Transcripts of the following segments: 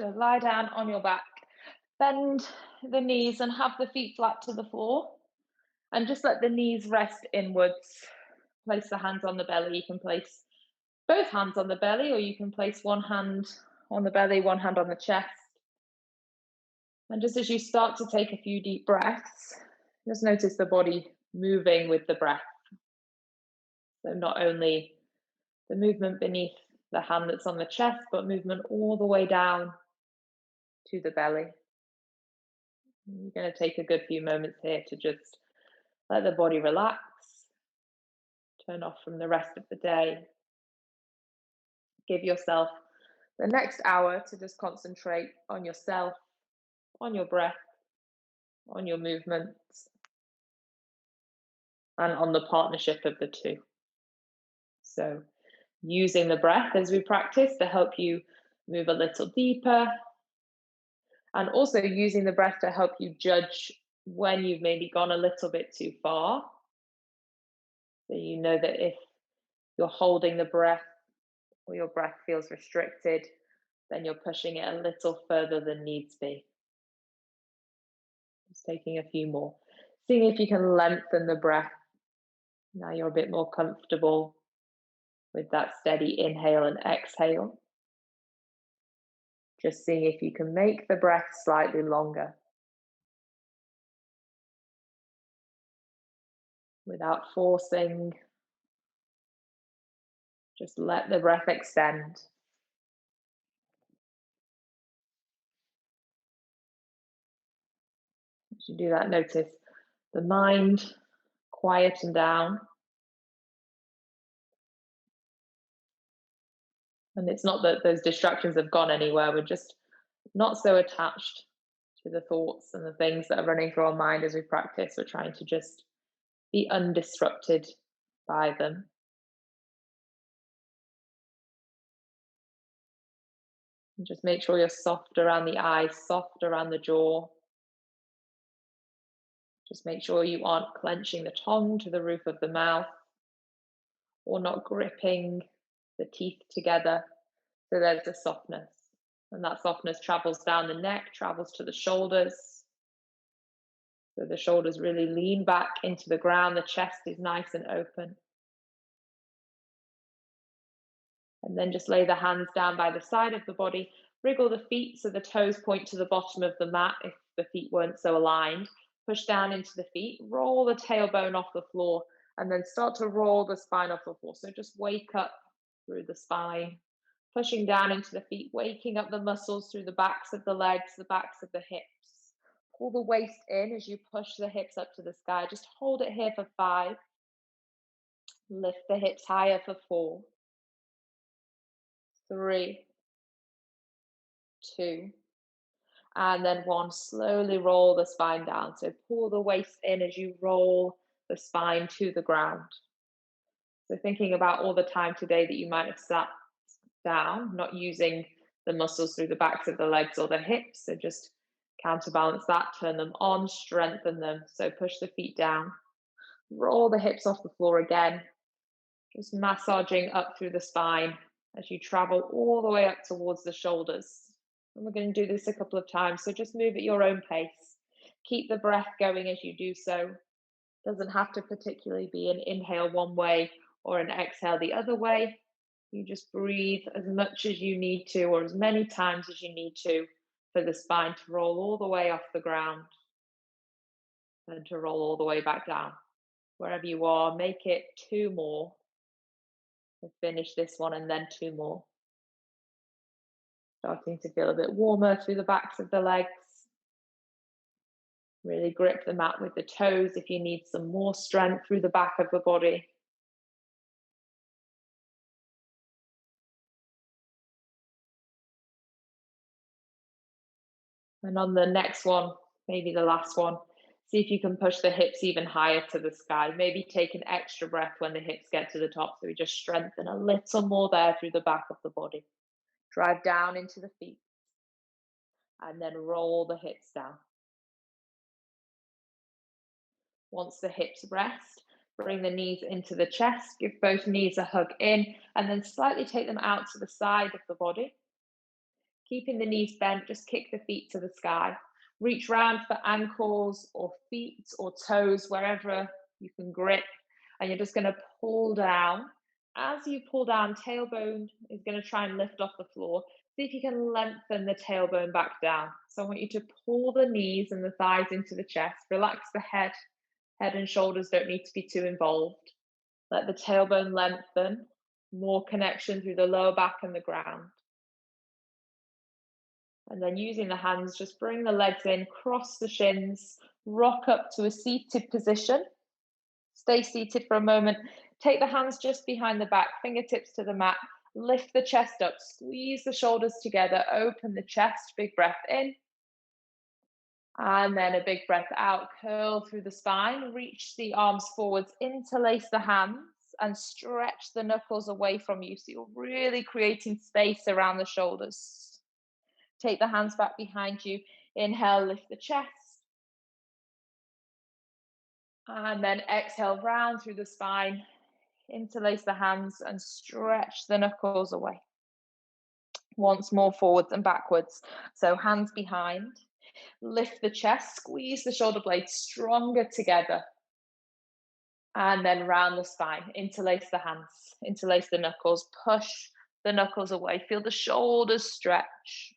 So lie down on your back, bend the knees and have the feet flat to the floor. And just let the knees rest inwards. Place the hands on the belly. You can place both hands on the belly, or you can place one hand on the belly, one hand on the chest. And just as you start to take a few deep breaths, just notice the body moving with the breath. So not only the movement beneath the hand that's on the chest, but movement all the way down to the belly. You're going to take a good few moments here to just let the body relax, turn off from the rest of the day. Give yourself the next hour to just concentrate on yourself, on your breath, on your movements, and on the partnership of the two. So using the breath as we practice to help you move a little deeper, and also using the breath to help you judge when you've maybe gone a little bit too far. So you know that if you're holding the breath or your breath feels restricted, then you're pushing it a little further than needs be. Just taking a few more. Seeing if you can lengthen the breath. Now you're a bit more comfortable with that steady inhale and exhale. Just seeing if you can make the breath slightly longer. Without forcing, just let the breath extend. As you do that, notice the mind quieten down. And it's not that those distractions have gone anywhere, we're just not so attached to the thoughts and the things that are running through our mind as we practice. We're trying to just be undisrupted by them. And just make sure you're soft around the eyes, soft around the jaw. Just make sure you aren't clenching the tongue to the roof of the mouth or not gripping the teeth together. So there's a softness. And that softness travels down the neck, travels to the shoulders. So the shoulders really lean back into the ground. The chest is nice and open. And then just lay the hands down by the side of the body. Wriggle the feet so the toes point to the bottom of the mat if the feet weren't so aligned. Push down into the feet. Roll the tailbone off the floor. And then start to roll the spine off the floor. So just wake up through the spine. Pushing down into the feet, waking up the muscles through the backs of the legs, the backs of the hips. Pull the waist in as you push the hips up to the sky. Just hold it here for 5. Lift the hips higher for 4, 3, 2, and then 1. Slowly roll the spine down. So pull the waist in as you roll the spine to the ground. So thinking about all the time today that you might have sat down, not using the muscles through the backs of the legs or the hips. So just counterbalance that, turn them on, strengthen them. So push the feet down, roll the hips off the floor again, just massaging up through the spine as you travel all the way up towards the shoulders. And we're going to do this a couple of times. So just move at your own pace. Keep the breath going as you do so. Doesn't have to particularly be an inhale one way or an exhale the other way. You just breathe as much as you need to, or as many times as you need to, for the spine to roll all the way off the ground and to roll all the way back down. Wherever you are, make it 2 more. We'll finish this one and then 2 more. Starting to feel a bit warmer through the backs of the legs. Really grip the mat with the toes if you need some more strength through the back of the body. And on the next one, maybe the last one, see if you can push the hips even higher to the sky. Maybe take an extra breath when the hips get to the top. So we just strengthen a little more there through the back of the body. Drive down into the feet. And then roll the hips down. Once the hips rest, bring the knees into the chest. Give both knees a hug in. And then slightly take them out to the side of the body. Keeping the knees bent, just kick the feet to the sky. Reach round for ankles or feet or toes, wherever you can grip. And you're just going to pull down. As you pull down, tailbone is going to try and lift off the floor. See if you can lengthen the tailbone back down. So I want you to pull the knees and the thighs into the chest. Relax the head. Head and shoulders don't need to be too involved. Let the tailbone lengthen. More connection through the lower back and the ground. And then using the hands, just bring the legs in, cross the shins, rock up to a seated position. Stay seated for a moment. Take the hands just behind the back, fingertips to the mat. Lift the chest up, squeeze the shoulders together, open the chest, big breath in. And then a big breath out, curl through the spine, reach the arms forwards, interlace the hands and stretch the knuckles away from you. So you're really creating space around the shoulders. Take the hands back behind you. Inhale, lift the chest. And then exhale, round through the spine. Interlace the hands and stretch the knuckles away. Once more, forwards and backwards. So hands behind. Lift the chest, squeeze the shoulder blades stronger together. And then round the spine. Interlace the hands, interlace the knuckles, push the knuckles away. Feel the shoulders stretch.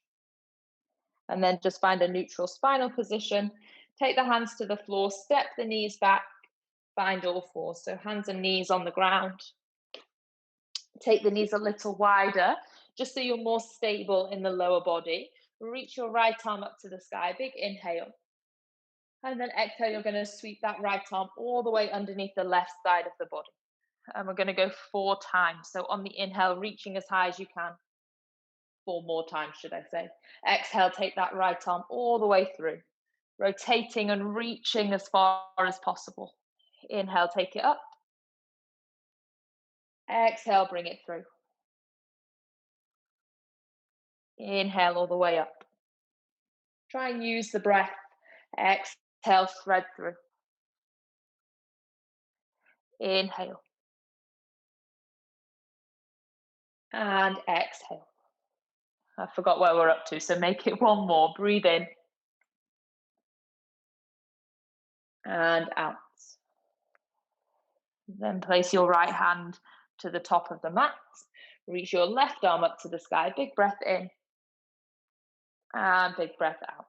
And then just find a neutral spinal position. Take the hands to the floor, step the knees back, find all fours. So hands and knees on the ground. Take the knees a little wider, just so you're more stable in the lower body. Reach your right arm up to the sky, big inhale. And then exhale, you're going to sweep that right arm all the way underneath the left side of the body. And we're going to go 4 times. So on the inhale, reaching as high as you can. 4 more times, should I say. Exhale, take that right arm all the way through, rotating and reaching as far as possible. Inhale, take it up. Exhale, bring it through. Inhale all the way up. Try and use the breath. Exhale, thread through. Inhale. And exhale. I forgot where we're up to, so make it 1 more. Breathe in. And out. Then place your right hand to the top of the mat. Reach your left arm up to the sky. Big breath in. And big breath out.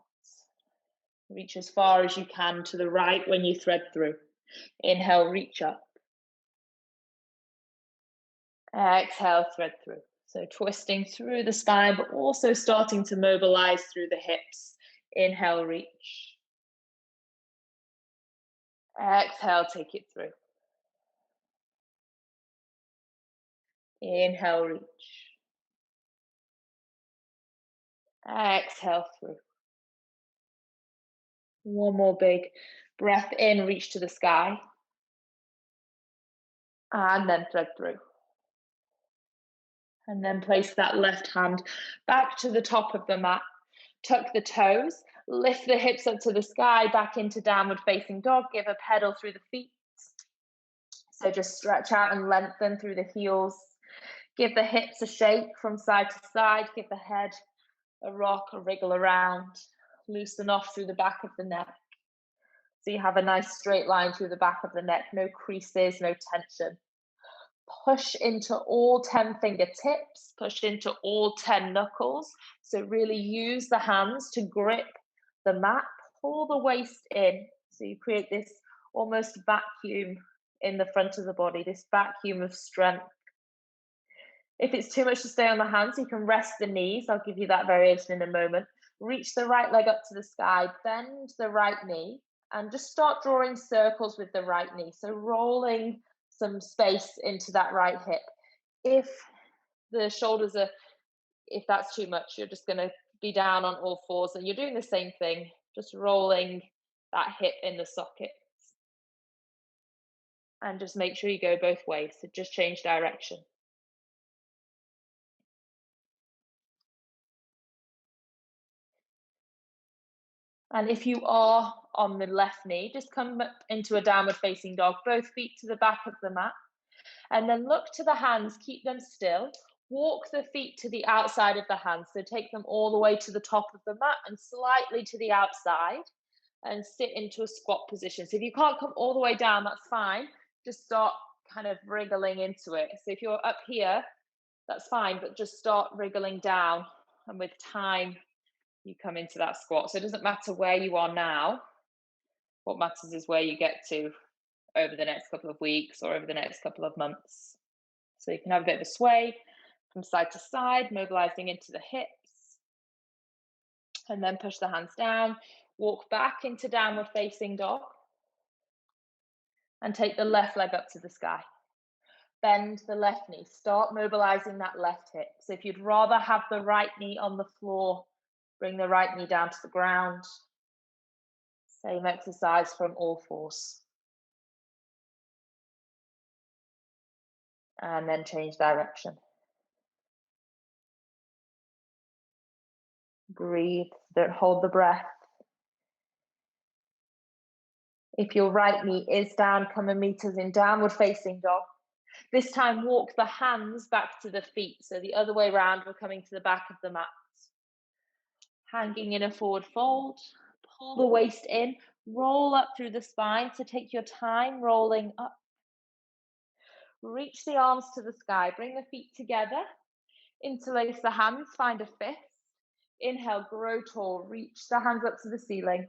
Reach as far as you can to the right when you thread through. Inhale, reach up. Exhale, thread through. So twisting through the spine, but also starting to mobilize through the hips. Inhale, reach. Exhale, take it through. Inhale, reach. Exhale, through. 1 more big breath in, reach to the sky. And then thread through. And then place that left hand back to the top of the mat. Tuck the toes, lift the hips up to the sky, back into downward facing dog. Give a pedal through the feet. So just stretch out and lengthen through the heels. Give the hips a shake from side to side. Give the head a rock, a wriggle around. Loosen off through the back of the neck. So you have a nice straight line through the back of the neck, no creases, no tension. Push into all 10 fingertips, push into all 10 knuckles. So really use the hands to grip the mat, pull the waist in. So you create this almost vacuum in the front of the body, this vacuum of strength. If it's too much to stay on the hands, you can rest the knees. I'll give you that variation in a moment. Reach the right leg up to the sky, bend the right knee, and just start drawing circles with the right knee. So rolling some space into that right hip. If the shoulders are, if that's too much, you're just going to be down on all fours and you're doing the same thing, just rolling that hip in the socket. And just make sure you go both ways. So just change direction. And if you are on the left knee, just come up into a downward facing dog, both feet to the back of the mat. And then look to the hands, keep them still. Walk the feet to the outside of the hands. So take them all the way to the top of the mat and slightly to the outside and sit into a squat position. So if you can't come all the way down, that's fine. Just start kind of wriggling into it. So if you're up here, that's fine, but just start wriggling down. And with time, you come into that squat. So it doesn't matter where you are now. What matters is where you get to over the next couple of weeks or over the next couple of months. So you can have a bit of a sway from side to side, mobilizing into the hips, and then push the hands down. Walk back into downward facing dog and take the left leg up to the sky. Bend the left knee. Start mobilizing that left hip. So if you'd rather have the right knee on the floor, bring the right knee down to the ground. Same exercise from all fours. And then change direction. Breathe, don't hold the breath. If your right knee is down, come a meters in downward facing dog. This time, walk the hands back to the feet. So the other way around, we're coming to the back of the mat. Hanging in a forward fold, pull the waist in, roll up through the spine. So take your time rolling up. Reach the arms to the sky, bring the feet together, interlace the hands, find a fist. Inhale, grow tall, reach the hands up to the ceiling.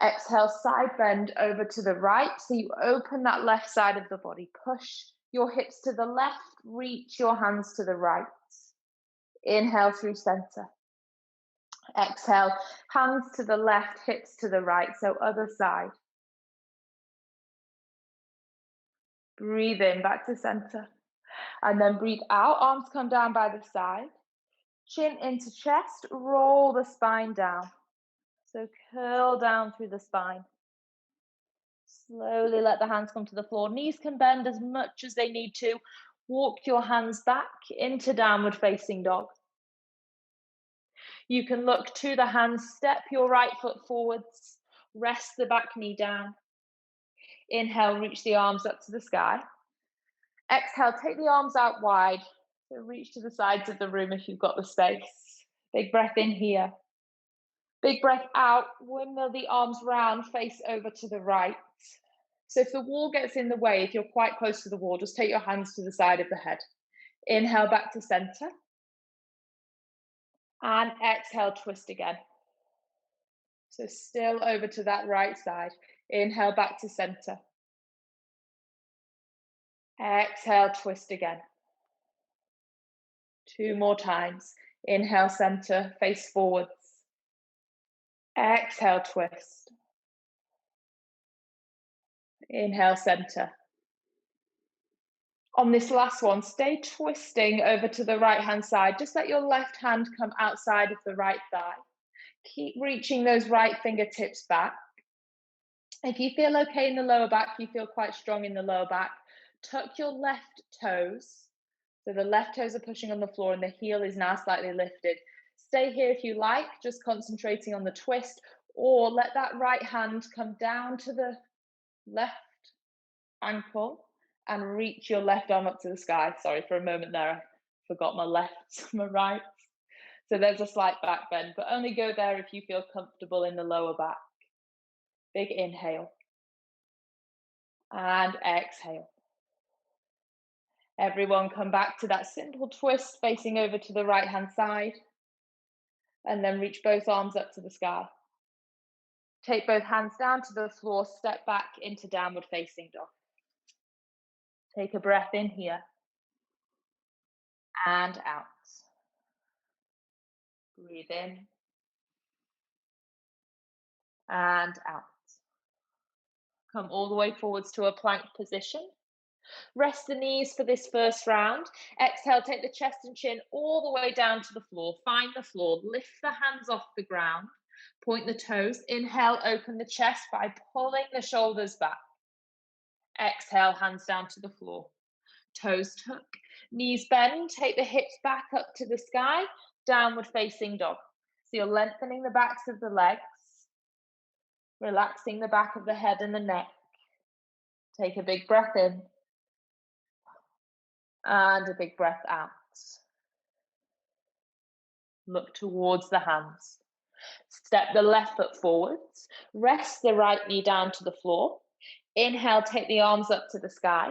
Exhale, side bend over to the right. So you open that left side of the body. Push your hips to the left, reach your hands to the right. Inhale through center. Exhale, hands to the left, hips to the right. So other side. Breathe in, back to center. And then breathe out, arms come down by the side. Chin into chest, roll the spine down. So curl down through the spine. Slowly let the hands come to the floor. Knees can bend as much as they need to. Walk your hands back into downward facing dog. You can look to the hands, step your right foot forwards, rest the back knee down. Inhale, reach the arms up to the sky. Exhale, take the arms out wide. So reach to the sides of the room if you've got the space. Big breath in here. Big breath out, windmill the arms round, face over to the right. So if the wall gets in the way, if you're quite close to the wall, just take your hands to the side of the head. Inhale back to center. And exhale, twist again. So still over to that right side. Inhale back to center. Exhale, twist again. 2 more times. Inhale, center, face forwards. Exhale, twist. Inhale, center. On this last one, stay twisting over to the right-hand side. Just let your left hand come outside of the right thigh. Keep reaching those right fingertips back. If you feel okay in the lower back, you feel quite strong in the lower back, tuck your left toes. So the left toes are pushing on the floor and the heel is now slightly lifted. Stay here if you like, just concentrating on the twist, or let that right hand come down to the left ankle and reach your left arm up to the sky. Sorry, for a moment there, I forgot my left, my right. So there's a slight back bend, but only go there if you feel comfortable in the lower back. Big inhale. And exhale. Everyone come back to that simple twist, facing over to the right-hand side. And then reach both arms up to the sky. Take both hands down to the floor, step back into downward facing dog. Take a breath in here. And out. Breathe in. And out. Come all the way forwards to a plank position. Rest the knees for this first round. Exhale, take the chest and chin all the way down to the floor. Find the floor. Lift the hands off the ground. Point the toes. Inhale, open the chest by pulling the shoulders back. Exhale, hands down to the floor. Toes tuck. Knees bend. Take the hips back up to the sky. Downward facing dog. So you're lengthening the backs of the legs. Relaxing the back of the head and the neck. Take a big breath in. And a big breath out. Look towards the hands. Step the left foot forwards. Rest the right knee down to the floor. Inhale, take the arms up to the sky.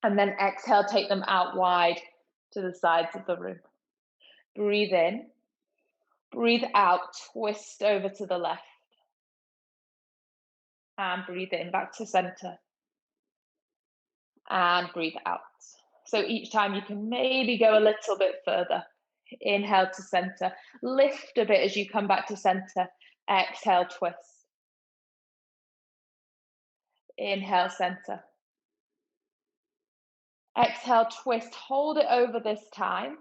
And then exhale, take them out wide to the sides of the room. Breathe in. Breathe out, twist over to the left. And breathe in, back to center. And breathe out. So each time you can maybe go a little bit further. Inhale to center. Lift a bit as you come back to center. Exhale, twist. Inhale, center. Exhale, twist. Hold it over this time.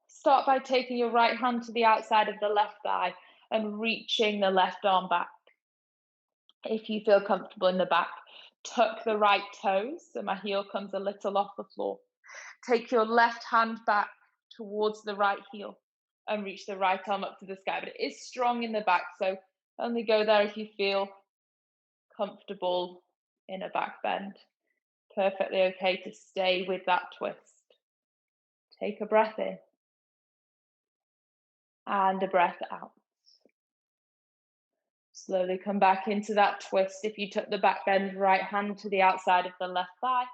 Start by taking your right hand to the outside of the left thigh and reaching the left arm back. If you feel comfortable in the back, tuck the right toes so my heel comes a little off the floor. Take your left hand back towards the right heel and reach the right arm up to the sky. But it is strong in the back, so only go there if you feel comfortable in a back bend. Perfectly okay to stay with that twist. Take a breath in and a breath out. Slowly come back into that twist. If you took the back bend, right hand to the outside of the left thigh.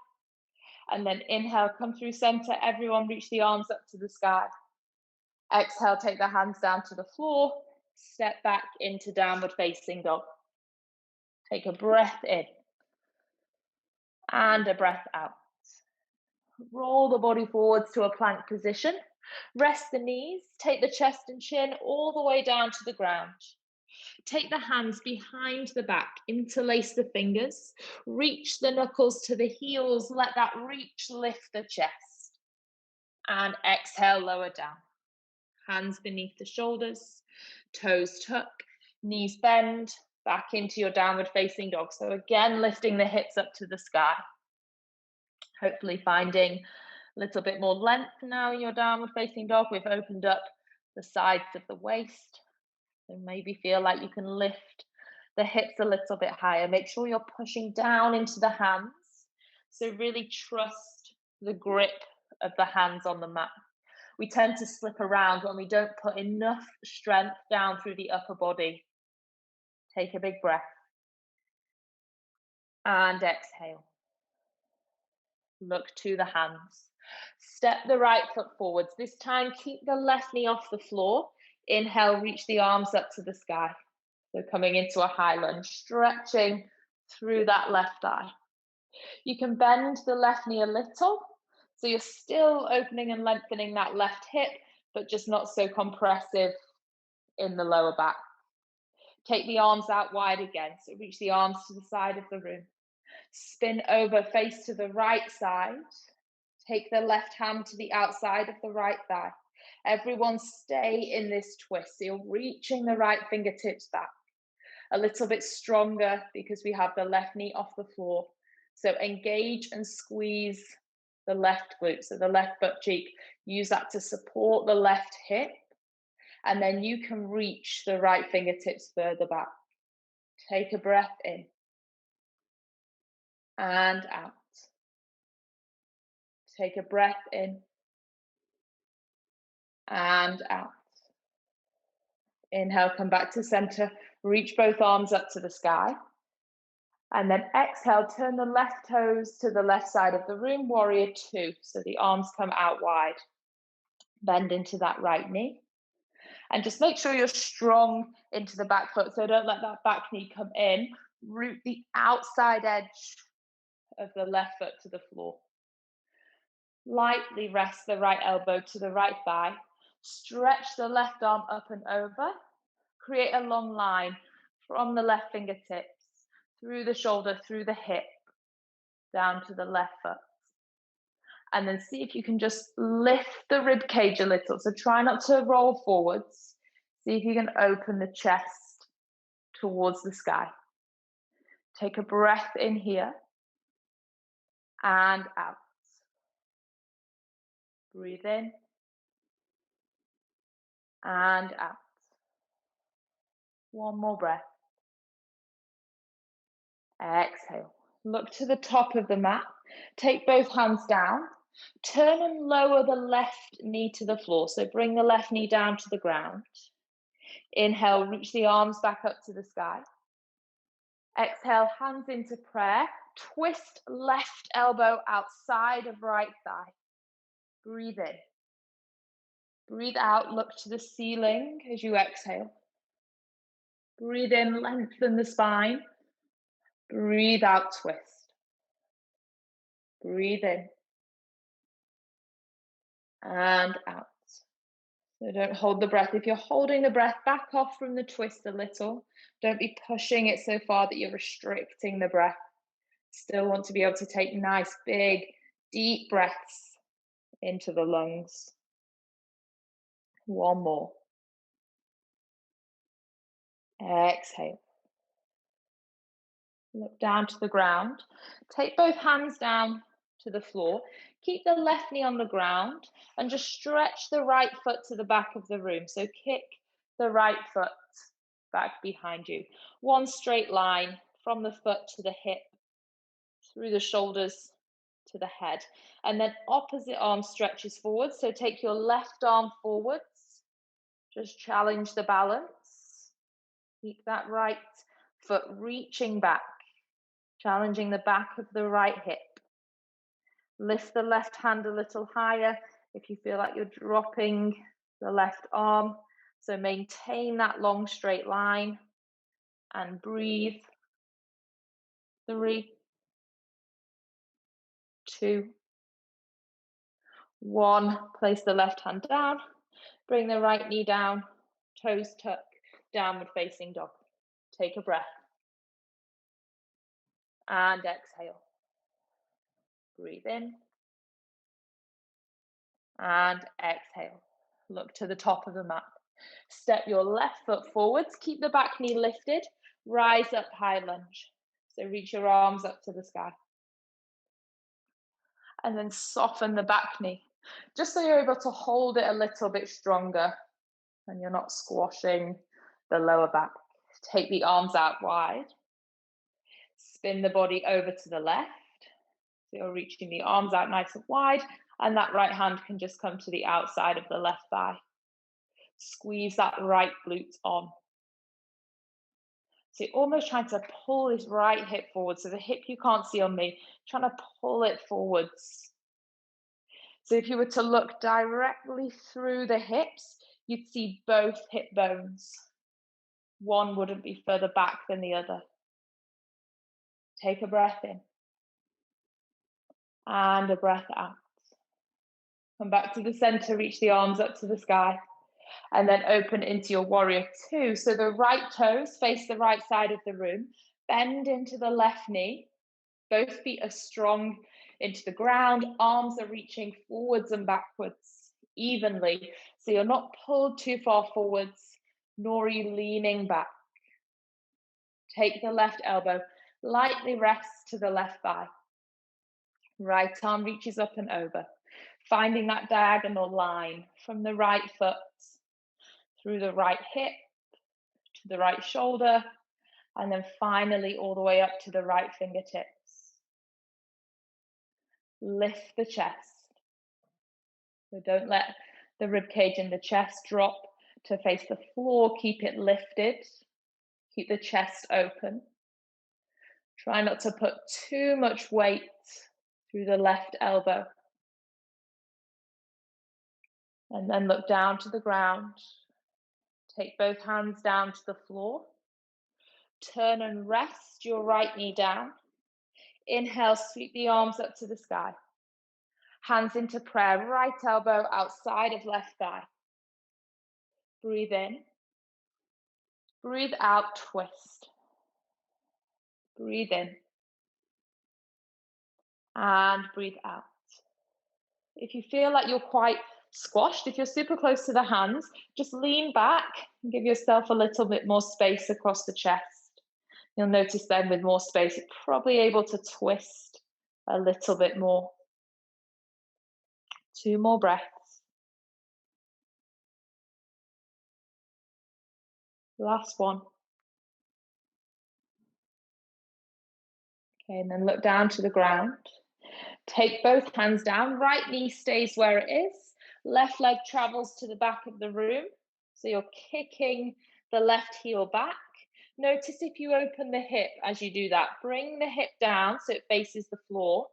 And then inhale, come through center. Everyone reach the arms up to the sky. Exhale, take the hands down to the floor. Step back into downward facing dog. Take a breath in and a breath out. Roll the body forwards to a plank position. Rest the knees. Take the chest and chin all the way down to the ground. Take the hands behind the back, interlace the fingers, reach the knuckles to the heels, let that reach lift the chest. And exhale, lower down. Hands beneath the shoulders, toes tuck, knees bend, back into your downward facing dog. So again, lifting the hips up to the sky. Hopefully finding a little bit more length now in your downward facing dog. We've opened up the sides of the waist. So maybe feel like you can lift the hips a little bit higher. Make sure you're pushing down into the hands. So really trust the grip of the hands on the mat. We tend to slip around when we don't put enough strength down through the upper body. Take a big breath. And exhale. Look to the hands. Step the right foot forwards. This time, keep the left knee off the floor. Inhale, reach the arms up to the sky. So coming into a high lunge, stretching through that left thigh. You can bend the left knee a little, so you're still opening and lengthening that left hip, but just not so compressive in the lower back. Take the arms out wide again, so reach the arms to the side of the room. Spin over, face to the right side. Take the left hand to the outside of the right thigh. Everyone stay in this twist. So you're reaching the right fingertips back. A little bit stronger because we have the left knee off the floor. So engage and squeeze the left glute, so the left butt cheek. Use that to support the left hip. And then you can reach the right fingertips further back. Take a breath in and out. Take a breath in and out. Inhale, come back to center. Reach both arms up to the sky. And then exhale, turn the left toes to the left side of the room, warrior two. So the arms come out wide. Bend into that right knee. And just make sure you're strong into the back foot. So don't let that back knee come in. Root the outside edge of the left foot to the floor. Lightly rest the right elbow to the right thigh. Stretch the left arm up and over. Create a long line from the left fingertips, through the shoulder, through the hip, down to the left foot. And then see if you can just lift the rib cage a little. So try not to roll forwards. See if you can open the chest towards the sky. Take a breath in here and out. Breathe in and out. One more breath. Exhale. Look to the top of the mat. Take both hands down. Turn and lower the left knee to the floor. So bring the left knee down to the ground. Inhale, reach the arms back up to the sky. Exhale, hands into prayer. Twist left elbow outside of right thigh. Breathe in. Breathe out, look to the ceiling as you exhale. Breathe in, lengthen the spine. Breathe out, twist. Breathe in. And out. So don't hold the breath. If you're holding the breath, back off from the twist a little. Don't be pushing it so far that you're restricting the breath. Still want to be able to take nice, big, deep breaths into the lungs. One more. Exhale. Look down to the ground. Take both hands down to the floor. Keep the left knee on the ground and just stretch the right foot to the back of the room. So kick the right foot back behind you. One straight line from the foot to the hip, through the shoulders to the head. And then opposite arm stretches forward. So take your left arm forwards. Just challenge the balance. Keep that right foot reaching back, challenging the back of the right hip. Lift the left hand a little higher if you feel like you're dropping the left arm. So maintain that long straight line and breathe. 3, 2, 1. Place the left hand down. Bring the right knee down. Toes tuck. Downward facing dog. Take a breath. And exhale. Breathe in. And exhale. Look to the top of the mat. Step your left foot forwards. Keep the back knee lifted. Rise up, high lunge. So reach your arms up to the sky. And then soften the back knee. Just so you're able to hold it a little bit stronger and you're not squashing the lower back. Take the arms out wide. Spin the body over to the left. So you're reaching the arms out nice and wide, and that right hand can just come to the outside of the left thigh. Squeeze that right glute on. So you're almost trying to pull this right hip forward. So the hip you can't see on me, trying to pull it forwards. So if you were to look directly through the hips, you'd see both hip bones. One wouldn't be further back than the other. Take a breath in. And a breath out. Come back to the center, reach the arms up to the sky. And then open into your warrior 2. So the right toes face the right side of the room. Bend into the left knee. Both feet are strong into the ground. Arms are reaching forwards and backwards evenly. So you're not pulled too far forwards, nor are you leaning back. Take the left elbow, lightly rest to the left thigh. Right arm reaches up and over, finding that diagonal line from the right foot through the right hip to the right shoulder, and then finally all the way up to the right fingertips. Lift the chest. So don't let the ribcage and the chest drop to face the floor. Keep it lifted. Keep the chest open. Try not to put too much weight through the left elbow. And then look down to the ground. Take both hands down to the floor. Turn and rest your right knee down. Inhale, sweep the arms up to the sky. Hands into prayer, right elbow outside of left thigh. Breathe in. Breathe out, twist. Breathe in. And breathe out. If you feel like you're quite squashed, if you're super close to the hands, just lean back and give yourself a little bit more space across the chest. You'll notice then with more space, you're probably able to twist a little bit more. 2 more breaths. Last one. Okay, and then look down to the ground. Take both hands down, right knee stays where it is, left leg travels to the back of the room. So you're kicking the left heel back. Notice if you open the hip as you do that. Bring the hip down so it faces the floor.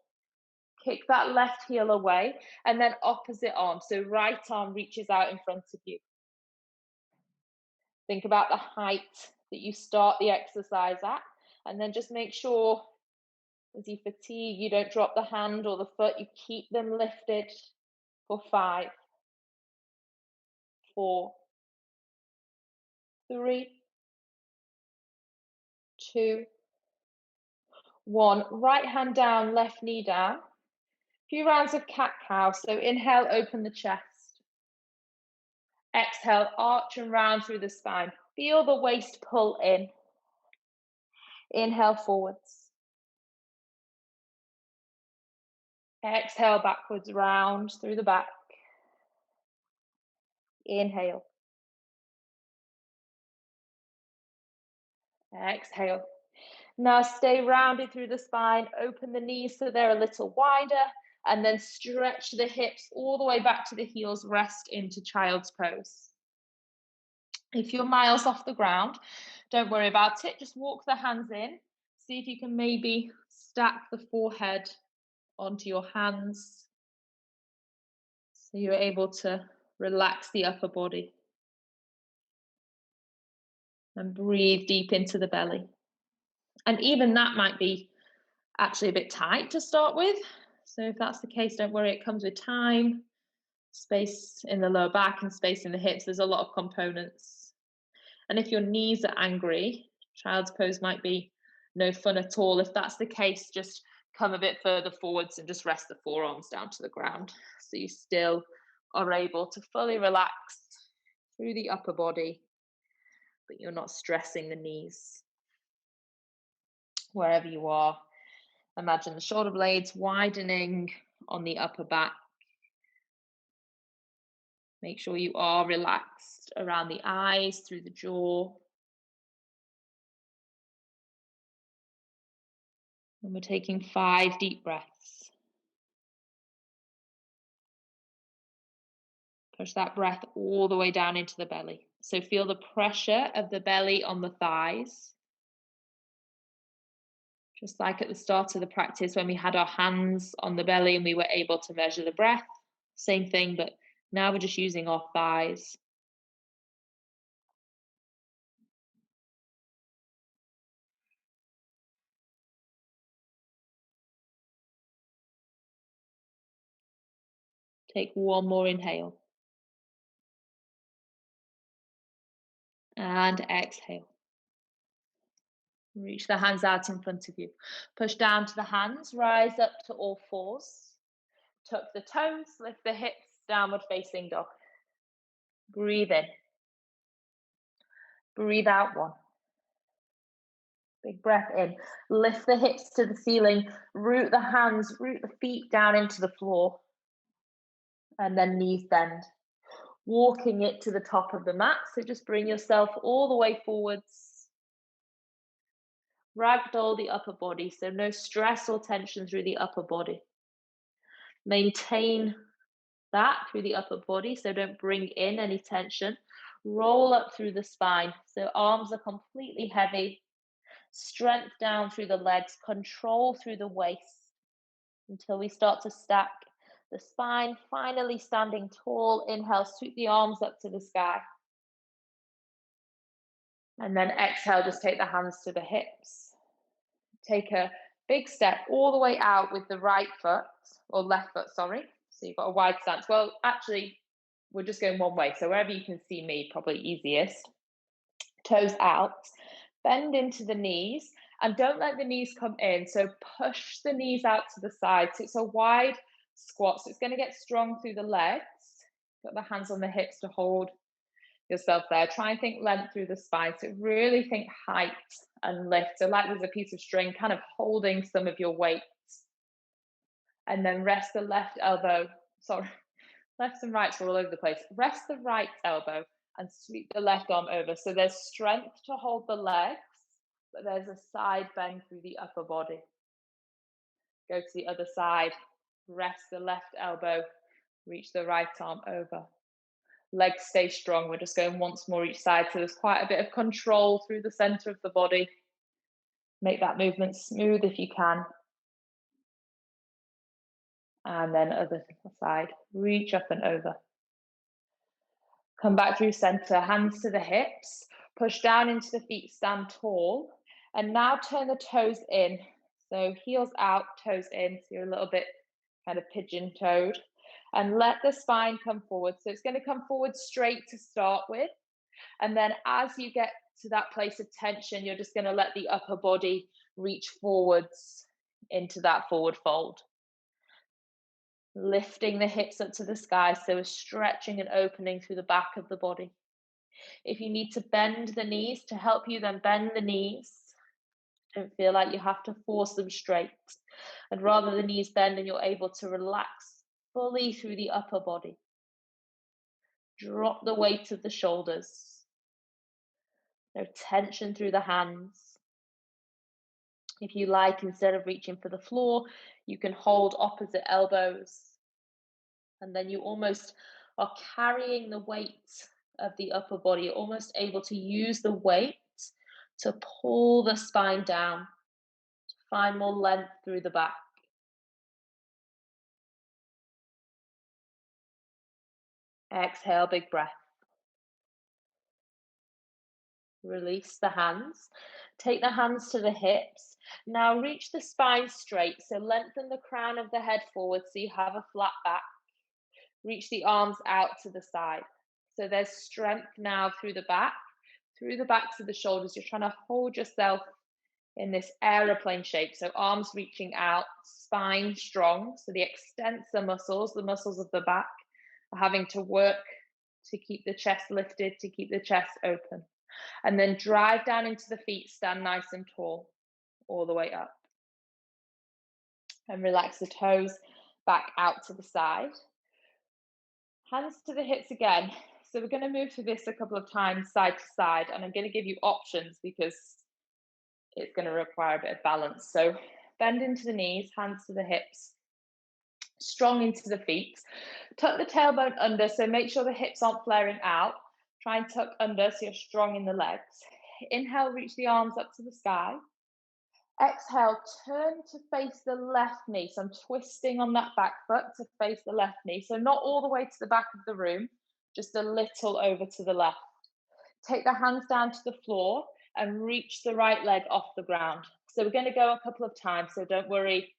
Kick that left heel away, and then opposite arm. So right arm reaches out in front of you. Think about the height that you start the exercise at, and then just make sure as you fatigue, you don't drop the hand or the foot, you keep them lifted for 5, 4, 3, 2, 1. Right hand down, left knee down. Few rounds of cat-cow. So inhale, open the chest. Exhale, arch and round through the spine. Feel the waist pull in. Inhale forwards. Exhale backwards, round through the back. Inhale. Exhale. Now stay rounded through the spine. Open the knees so they're a little wider, and then stretch the hips all the way back to the heels. Rest into child's pose. If you're miles off the ground, don't worry about it. Just walk the hands in. See if you can maybe stack the forehead onto your hands so you're able to relax the upper body. And breathe deep into the belly. And even that might be actually a bit tight to start with. So if that's the case, don't worry, it comes with time, space in the lower back and space in the hips. There's a lot of components. And if your knees are angry, child's pose might be no fun at all. If that's the case, just come a bit further forwards and just rest the forearms down to the ground. So you still are able to fully relax through the upper body, but you're not stressing the knees. Wherever you are, imagine the shoulder blades widening on the upper back. Make sure you are relaxed around the eyes, through the jaw. And we're taking 5 deep breaths. Push that breath all the way down into the belly. So feel the pressure of the belly on the thighs. Just like at the start of the practice when we had our hands on the belly and we were able to measure the breath. Same thing, but now we're just using our thighs. Take one more inhale. And exhale. Reach the hands out in front of you. Push down to the hands, rise up to all fours. Tuck the toes, lift the hips, downward facing dog. Breathe in. Breathe out 1. Big breath in. Lift the hips to the ceiling, root the hands, root the feet down into the floor. And then knees bend. Walking it to the top of the mat. So just bring yourself all the way forwards. Ragdoll the upper body, so no stress or tension through the upper body. Maintain that through the upper body, so don't bring in any tension. Roll up through the spine, so arms are completely heavy. Strength down through the legs, control through the waist until we start to stack the spine, finally standing tall. Inhale, sweep the arms up to the sky. And then exhale, just take the hands to the hips. Take a big step all the way out with the right foot, or left foot, sorry. So you've got a wide stance. Well, actually, we're just going one way. So wherever you can see me, probably easiest. Toes out, bend into the knees, and don't let the knees come in. So push the knees out to the side. So it's a wide squat. So it's going to get strong through the legs. Got the hands on the hips to hold yourself there. Try and think length through the spine. So really think height and lift. So like there's a piece of string kind of holding some of your weight. And then rest the left elbow. Sorry, lefts and rights are all over the place. Rest the right elbow and sweep the left arm over. So there's strength to hold the legs, but there's a side bend through the upper body. Go to the other side. Rest the left elbow, reach the right arm over. Legs stay strong. We're just going once more each side. So there's quite a bit of control through the center of the body. Make that movement smooth if you can. And then other side, reach up and over. Come back through center, hands to the hips, push down into the feet, stand tall. And now turn the toes in. So heels out, toes in. So you're a little bit kind of pigeon-toed. And let the spine come forward. So it's going to come forward straight to start with. And then as you get to that place of tension, you're just going to let the upper body reach forwards into that forward fold. Lifting the hips up to the sky, so we're stretching and opening through the back of the body. If you need to bend the knees to help you, then bend the knees. Don't feel like you have to force them straight. And rather the knees bend and you're able to relax fully through the upper body. Drop the weight of the shoulders. No tension through the hands. If you like, instead of reaching for the floor, you can hold opposite elbows. And then you almost are carrying the weight of the upper body. You're almost able to use the weight to pull the spine down, to find more length through the back. Exhale, big breath. Release the hands. Take the hands to the hips. Now reach the spine straight. So lengthen the crown of the head forward so you have a flat back. Reach the arms out to the side. So there's strength now through the backs of the shoulders. You're trying to hold yourself in this aeroplane shape. So arms reaching out, spine strong. So the extensor muscles, the muscles of the back, are having to work to keep the chest lifted, to keep the chest open. And then drive down into the feet, stand nice and tall, all the way up. And relax the toes back out to the side. Hands to the hips again. So we're going to move through this a couple of times, side to side, and I'm going to give you options because it's going to require a bit of balance. So bend into the knees, hands to the hips, strong into the feet. Tuck the tailbone under, so make sure the hips aren't flaring out. Try and tuck under so you're strong in the legs. Inhale, reach the arms up to the sky. Exhale, turn to face the left knee. So I'm twisting on that back foot to face the left knee. So not all the way to the back of the room, just a little over to the left. Take the hands down to the floor and reach the right leg off the ground. So we're going to go a couple of times, so don't worry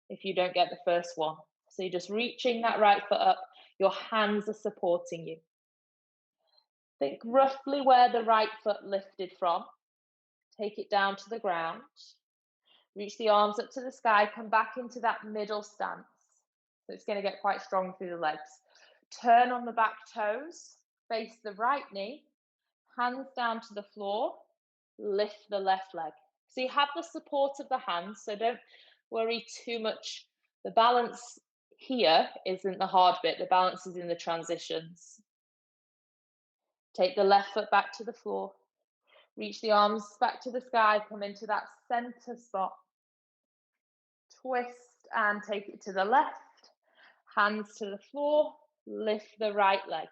if you don't get the first one. So you're just reaching that right foot up. Your hands are supporting you. Think roughly where the right foot lifted from. Take it down to the ground. Reach the arms up to the sky, come back into that middle stance. So it's going to get quite strong through the legs. Turn on the back toes, face the right knee, hands down to the floor, lift the left leg. So you have the support of the hands, so don't worry too much. The balance here isn't the hard bit, the balance is in the transitions. Take the left foot back to the floor, reach the arms back to the sky, come into that center spot. Twist and take it to the left, hands to the floor, lift the right leg.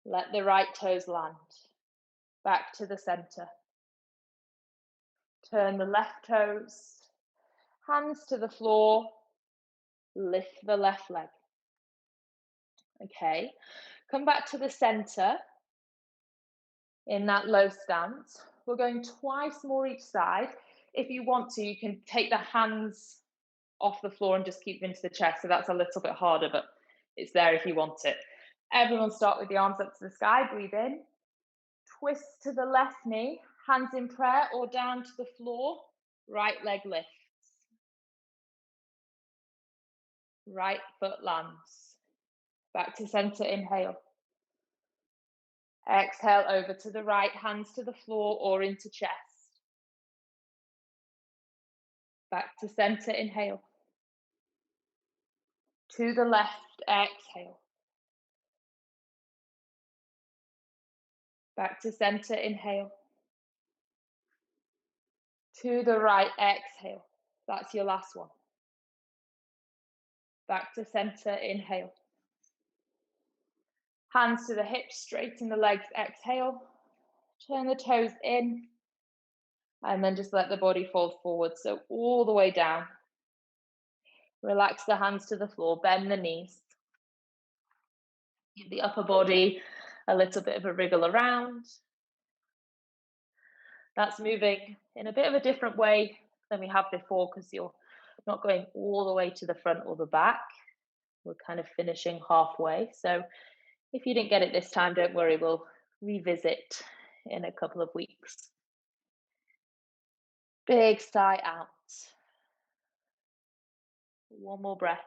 Let the right toes land. Back to the center. Turn the left toes, hands to the floor, lift the left leg. Okay, come back to the center in that low stance. We're going twice more each side. If you want to, you can take the hands off the floor and just keep them into the chest. So that's a little bit harder, but it's there if you want it. Everyone start with the arms up to the sky. Breathe in. Twist to the left knee, hands in prayer or down to the floor. Right leg lifts. Right foot lands. Back to center, inhale. Exhale over to the right, hands to the floor or into chest. Back to center, inhale. To the left, exhale. Back to center, inhale. To the right, exhale. That's your last one. Back to center, inhale. Hands to the hips, straighten the legs, exhale. Turn the toes in, and then just let the body fall forward. So all the way down. Relax the hands to the floor, bend the knees. Give the upper body a little bit of a wriggle around. That's moving in a bit of a different way than we have before because you're not going all the way to the front or the back. We're kind of finishing halfway. So if you didn't get it this time, don't worry, we'll revisit in a couple of weeks. Big sigh out. One more breath.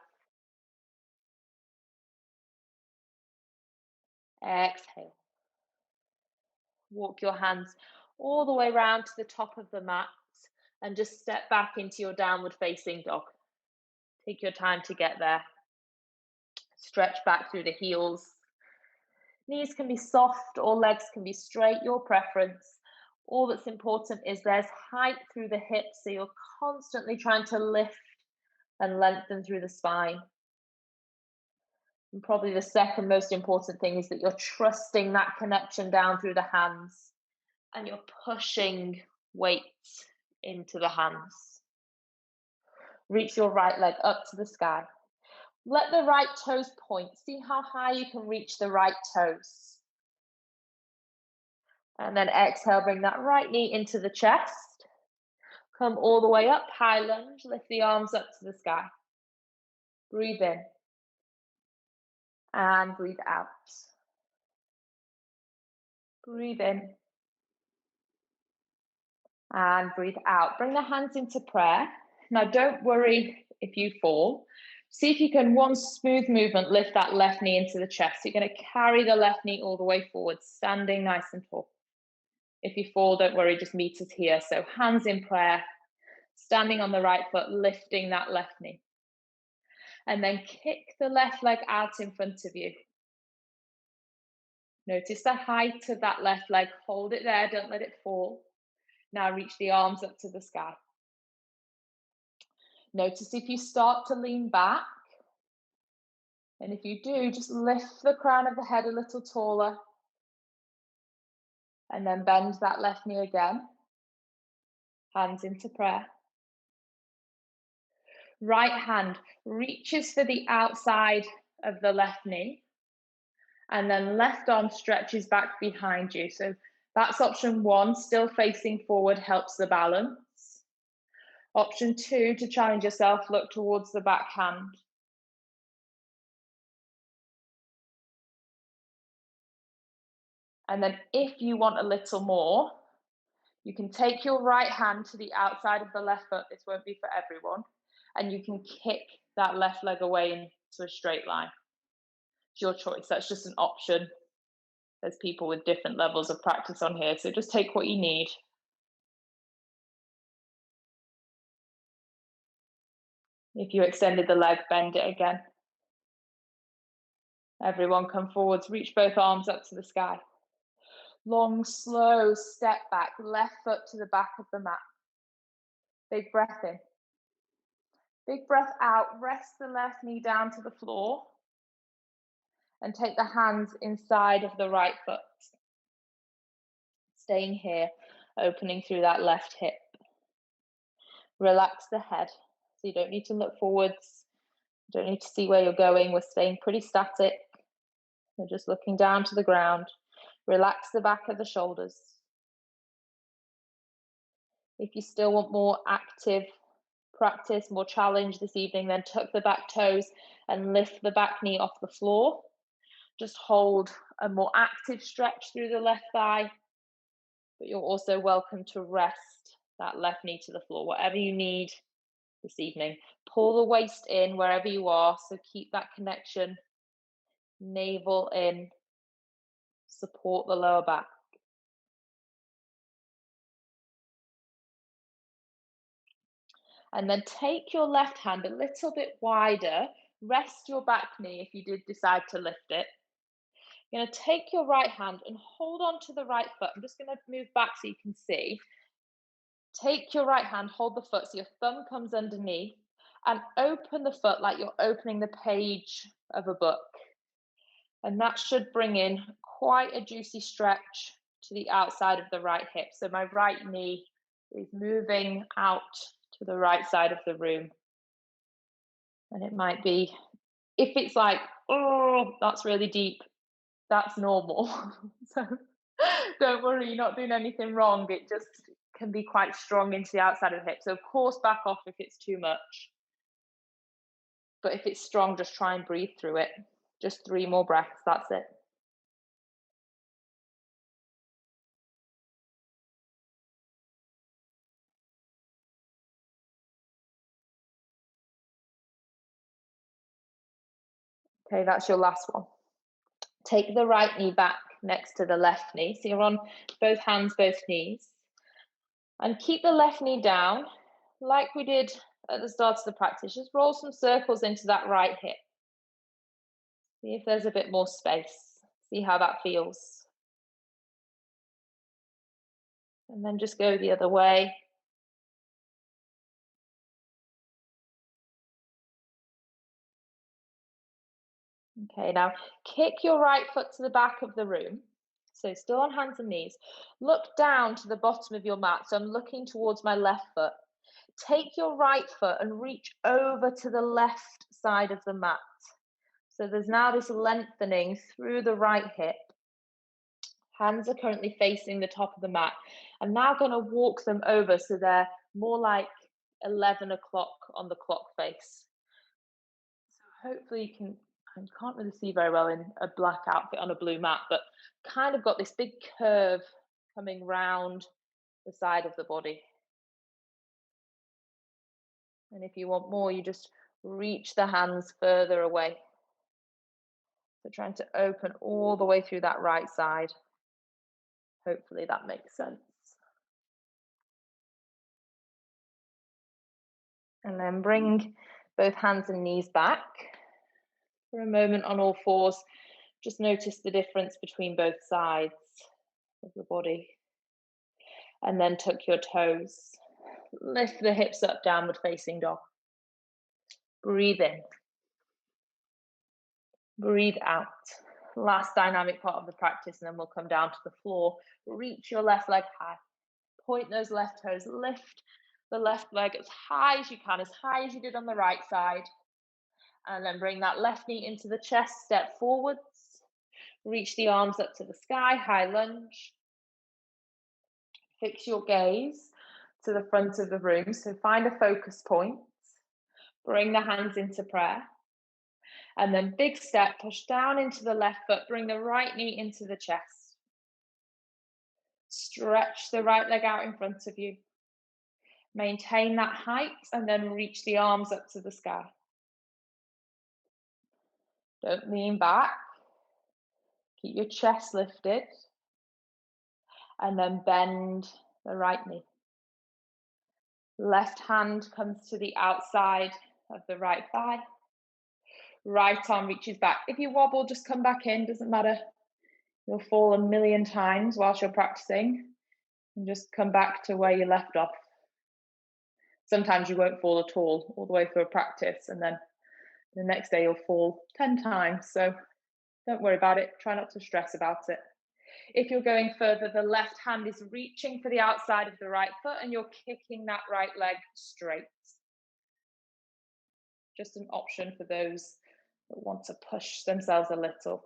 Exhale. Walk your hands all the way around to the top of the mat and just step back into your downward facing dog. Take your time to get there. Stretch back through the heels. Knees can be soft or legs can be straight, your preference. All that's important is there's height through the hips, so you're constantly trying to lift and lengthen through the spine. And probably the second most important thing is that you're trusting that connection down through the hands and you're pushing weight into the hands. Reach your right leg up to the sky. Let the right toes point. See how high you can reach the right toes. And then exhale, bring that right knee into the chest. Come all the way up, high lunge, lift the arms up to the sky. Breathe in. And breathe out. Breathe in. And breathe out. Bring the hands into prayer. Now don't worry if you fall. See if you can, one smooth movement, lift that left knee into the chest. You're going to carry the left knee all the way forward, standing nice and tall. If you fall, don't worry, just meet us here. So hands in prayer, standing on the right foot, lifting that left knee. And then kick the left leg out in front of you. Notice the height of that left leg. Hold it there, don't let it fall. Now reach the arms up to the sky. Notice if you start to lean back, and if you do, just lift the crown of the head a little taller, and then bend that left knee again. Hands into prayer. Right hand reaches for the outside of the left knee, and then left arm stretches back behind you. So that's option one, still facing forward, helps the balance. Option two, to challenge yourself, look towards the back hand. And then if you want a little more, you can take your right hand to the outside of the left foot. This won't be for everyone. And you can kick that left leg away into a straight line. It's your choice. That's just an option. There's people with different levels of practice on here, so just take what you need. If you extended the leg, bend it again. Everyone come forwards, reach both arms up to the sky. Long, slow step back, left foot to the back of the mat. Big breath in. Big breath out, rest the left knee down to the floor and take the hands inside of the right foot. Staying here, opening through that left hip. Relax the head, so you don't need to look forwards. You don't need to see where you're going. We're staying pretty static. We're just looking down to the ground. Relax the back of the shoulders. If you still want more active practice, more challenge this evening, then tuck the back toes and lift the back knee off the floor. Just hold a more active stretch through the left thigh, but you're also welcome to rest that left knee to the floor, whatever you need this evening. Pull the waist in wherever you are, so keep that connection. Navel in, support the lower back. And then take your left hand a little bit wider, rest your back knee if you did decide to lift it. You're going to take your right hand and hold on to the right foot. I'm just going to move back so you can see. Take your right hand, hold the foot so your thumb comes underneath, and open the foot like you're opening the page of a book. And that should bring in quite a juicy stretch to the outside of the right hip. So my right knee is moving out to the right side of the room. And it might be, if it's like, oh, that's really deep, that's normal. So don't worry, you're not doing anything wrong. It just can be quite strong into the outside of the hip. So of course, back off if it's too much. But if it's strong, just try and breathe through it. Just 3 more breaths, that's it. Okay, that's your last one. Take the right knee back next to the left knee. So you're on both hands, both knees. And keep the left knee down, like we did at the start of the practice. Just roll some circles into that right hip. See if there's a bit more space. See how that feels. And then just go the other way. Okay, now kick your right foot to the back of the room. So still on hands and knees. Look down to the bottom of your mat. So I'm looking towards my left foot. Take your right foot and reach over to the left side of the mat. So there's now this lengthening through the right hip. Hands are currently facing the top of the mat. I'm now going to walk them over so they're more like 11 o'clock on the clock face. So hopefully you can, I can't really see very well in a black outfit on a blue mat, but kind of got this big curve coming round the side of the body. And if you want more, you just reach the hands further away. So trying to open all the way through that right side. Hopefully that makes sense. And then bring both hands and knees back for a moment on all fours. Just notice the difference between both sides of the body. And then tuck your toes. Lift the hips up, downward facing dog. Breathe in. Breathe out. Last dynamic part of the practice, and then we'll come down to the floor. Reach your left leg high. Point those left toes. Lift the left leg as high as you can, as high as you did on the right side. And then bring that left knee into the chest, step forwards. Reach the arms up to the sky, high lunge. Fix your gaze to the front of the room. So find a focus point. Bring the hands into prayer. And then big step, push down into the left foot, bring the right knee into the chest. Stretch the right leg out in front of you. Maintain that height and then reach the arms up to the sky. Don't lean back. Keep your chest lifted. And then bend the right knee. Left hand comes to the outside of the right thigh. Right arm reaches back. If you wobble, just come back in, doesn't matter. You'll fall a million times whilst you're practicing. And just come back to where you left off. Sometimes you won't fall at all the way through a practice, and then the next day you'll fall 10 times. So don't worry about it. Try not to stress about it. If you're going further, the left hand is reaching for the outside of the right foot and you're kicking that right leg straight. Just an option for those that want to push themselves a little.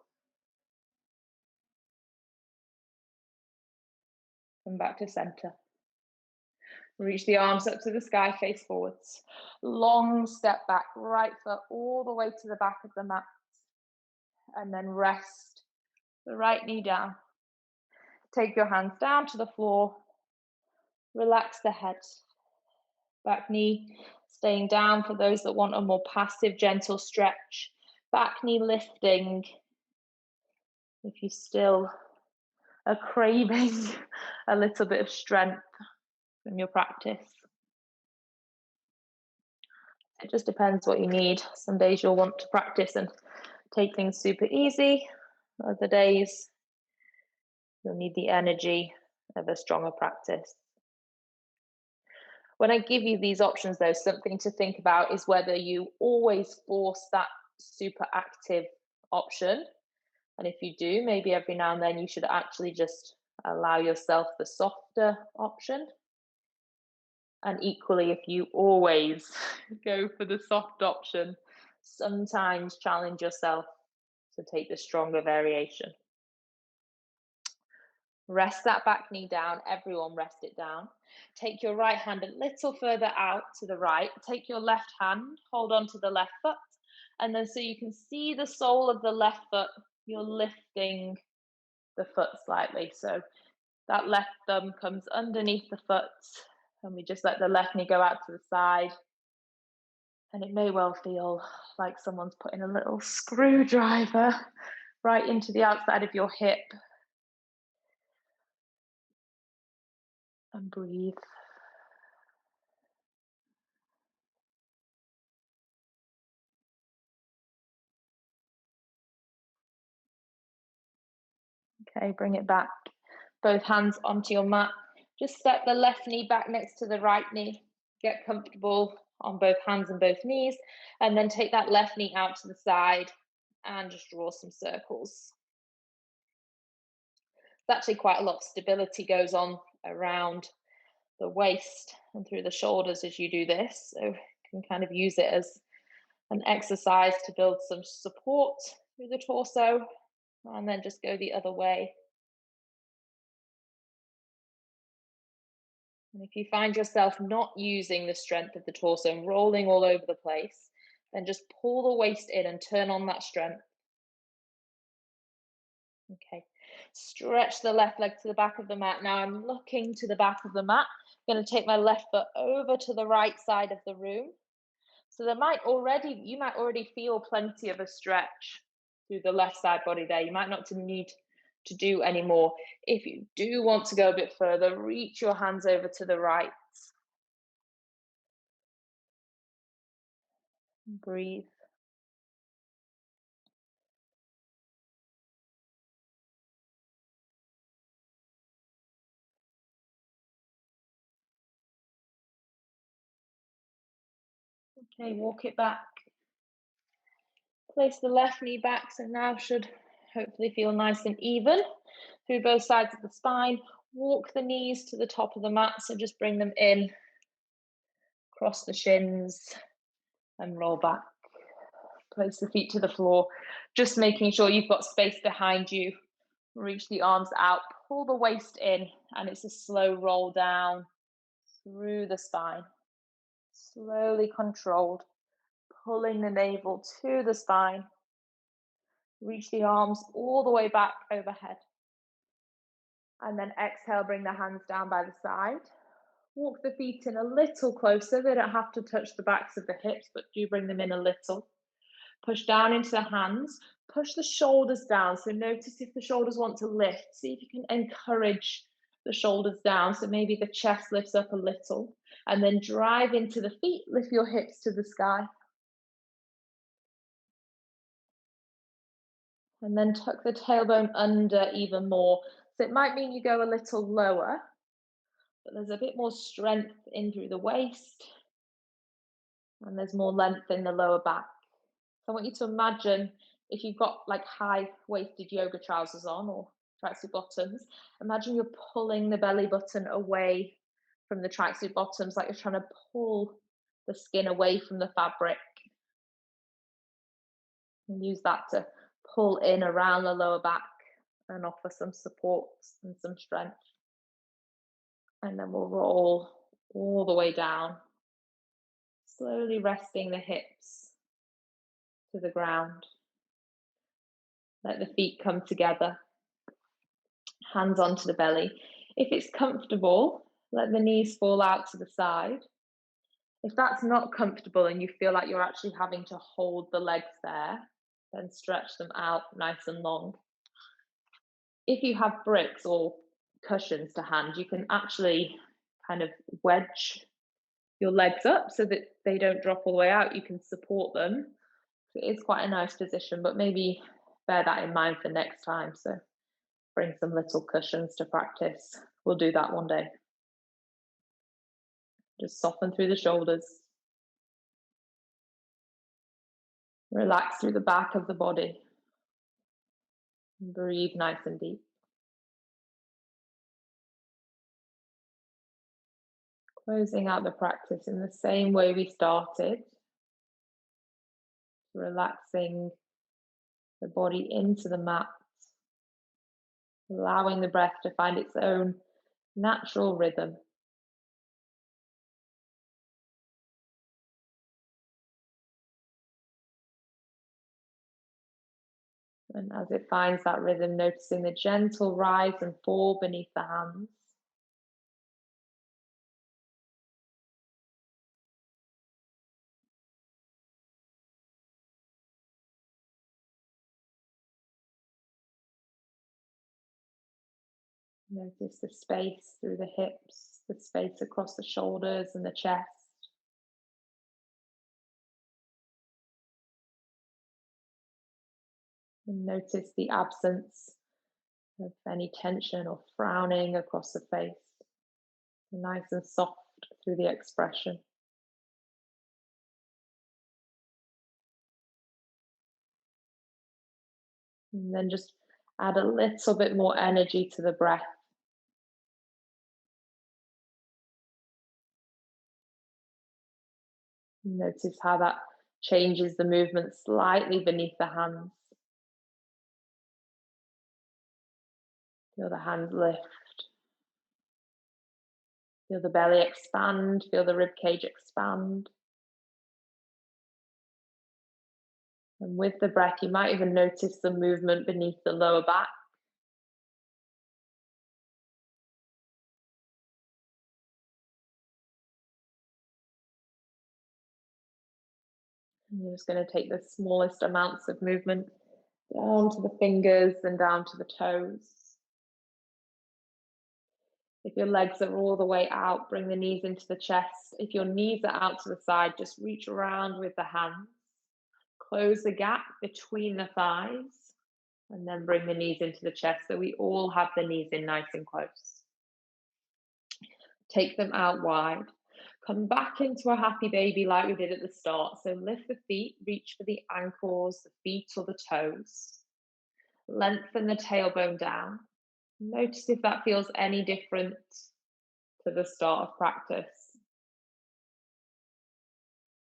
Come back to center. Reach the arms up to the sky, face forwards. Long step back, right foot all the way to the back of the mat. And then rest the right knee down. Take your hands down to the floor. Relax the head. Back knee staying down for those that want a more passive, gentle stretch. Back knee lifting. If you still are craving a little bit of strength from your practice. It just depends what you need. Some days you'll want to practice and take things super easy. Other days you'll need the energy of a stronger practice. When I give you these options, though, something to think about is whether you always force that super active option. And if you do, maybe every now and then you should actually just allow yourself the softer option. And equally, if you always go for the soft option, sometimes challenge yourself to take the stronger variation. Rest that back knee down. Everyone rest it down. Take your right hand a little further out to the right. Take your left hand, hold on to the left foot. And then so you can see the sole of the left foot, you're lifting the foot slightly. So that left thumb comes underneath the foot, and we just let the left knee go out to the side. And it may well feel like someone's putting a little screwdriver right into the outside of your hip. And breathe. Okay, bring it back. Both hands onto your mat. Just step the left knee back next to the right knee. Get comfortable on both hands and both knees. And then take that left knee out to the side and just draw some circles. There's actually quite a lot of stability goes on around the waist and through the shoulders as you do this. So you can kind of use it as an exercise to build some support through the torso, and then just go the other way. And if you find yourself not using the strength of the torso and rolling all over the place, then just pull the waist in and turn on that strength. Okay, stretch the left leg to the back of the mat. Now I'm looking to the back of the mat. I'm going to take my left foot over to the right side of the room. So you might already feel plenty of a stretch through the left side body there. You might not need to do any more. If you do want to go a bit further, reach your hands over to the right. Breathe. Okay, walk it back. Place the left knee back, so now should hopefully feel nice and even through both sides of the spine. Walk the knees to the top of the mat, so just bring them in, cross the shins, and roll back. Place the feet to the floor, just making sure you've got space behind you. Reach the arms out, pull the waist in, and it's a slow roll down through the spine. Slowly controlled, pulling the navel to the spine. Reach the arms all the way back overhead. And then exhale, bring the hands down by the side. Walk the feet in a little closer. They don't have to touch the backs of the hips, but do bring them in a little. Push down into the hands. Push the shoulders down. So notice if the shoulders want to lift. See if you can encourage the shoulders down. So maybe the chest lifts up a little. And then drive into the feet. Lift your hips to the sky. And then tuck the tailbone under even more. So it might mean you go a little lower, but there's a bit more strength in through the waist, and there's more length in the lower back. So I want you to imagine if you've got like high-waisted yoga trousers on or tracksuit bottoms, imagine you're pulling the belly button away from the tracksuit bottoms, like you're trying to pull the skin away from the fabric. And use that to pull in around the lower back and offer some support and some strength. And then we'll roll all the way down, slowly resting the hips to the ground. Let the feet come together, hands onto the belly. If it's comfortable, let the knees fall out to the side. If that's not comfortable and you feel like you're actually having to hold the legs there, then stretch them out nice and long. If you have bricks or cushions to hand, you can actually kind of wedge your legs up so that they don't drop all the way out. You can support them. It is quite a nice position, but maybe bear that in mind for next time. So bring some little cushions to practice. We'll do that one day. Just soften through the shoulders. Relax through the back of the body. And breathe nice and deep. Closing out the practice in the same way we started, relaxing the body into the mat, allowing the breath to find its own natural rhythm. And as it finds that rhythm, noticing the gentle rise and fall beneath the hands. Notice the space through the hips, the space across the shoulders and the chest. And notice the absence of any tension or frowning across the face. Nice and soft through the expression. And then just add a little bit more energy to the breath. Notice how that changes the movement slightly beneath the hands. Feel the hands lift. Feel the belly expand. Feel the rib cage expand. And with the breath, you might even notice the movement beneath the lower back. And you're just going to take the smallest amounts of movement down to the fingers and down to the toes. If your legs are all the way out, bring the knees into the chest. If your knees are out to the side, just reach around with the hands. Close the gap between the thighs, and then bring the knees into the chest so we all have the knees in nice and close. Take them out wide. Come back into a happy baby like we did at the start. So lift the feet, reach for the ankles, the feet or the toes. Lengthen the tailbone down. Notice if that feels any different to the start of practice.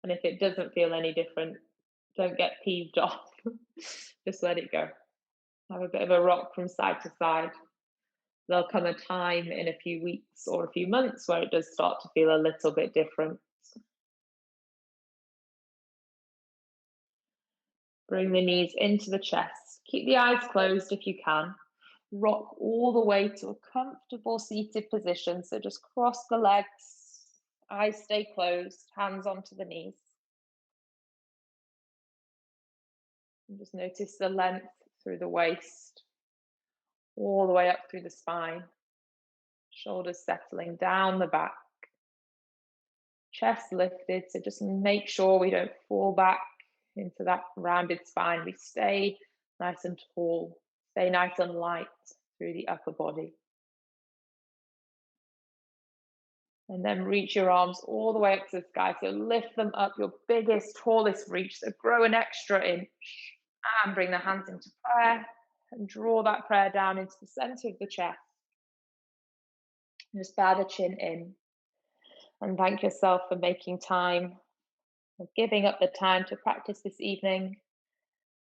And if it doesn't feel any different, don't get peeved off. Just let it go. Have a bit of a rock from side to side. There'll come a time in a few weeks or a few months where it does start to feel a little bit different. Bring the knees into the chest. Keep the eyes closed if you can. Rock all the way to a comfortable seated position. So just cross the legs, eyes stay closed, hands onto the knees. And just notice the length through the waist, all the way up through the spine. Shoulders settling down the back. Chest lifted, so just make sure we don't fall back into that rounded spine. We stay nice and tall, stay nice and light through the upper body. And then reach your arms all the way up to the sky. So lift them up, your biggest, tallest reach. So grow an extra inch and bring the hands into prayer and draw that prayer down into the center of the chest. Just bow the chin in and thank yourself for making time, for giving up the time to practice this evening.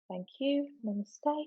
Thank you. Namaste.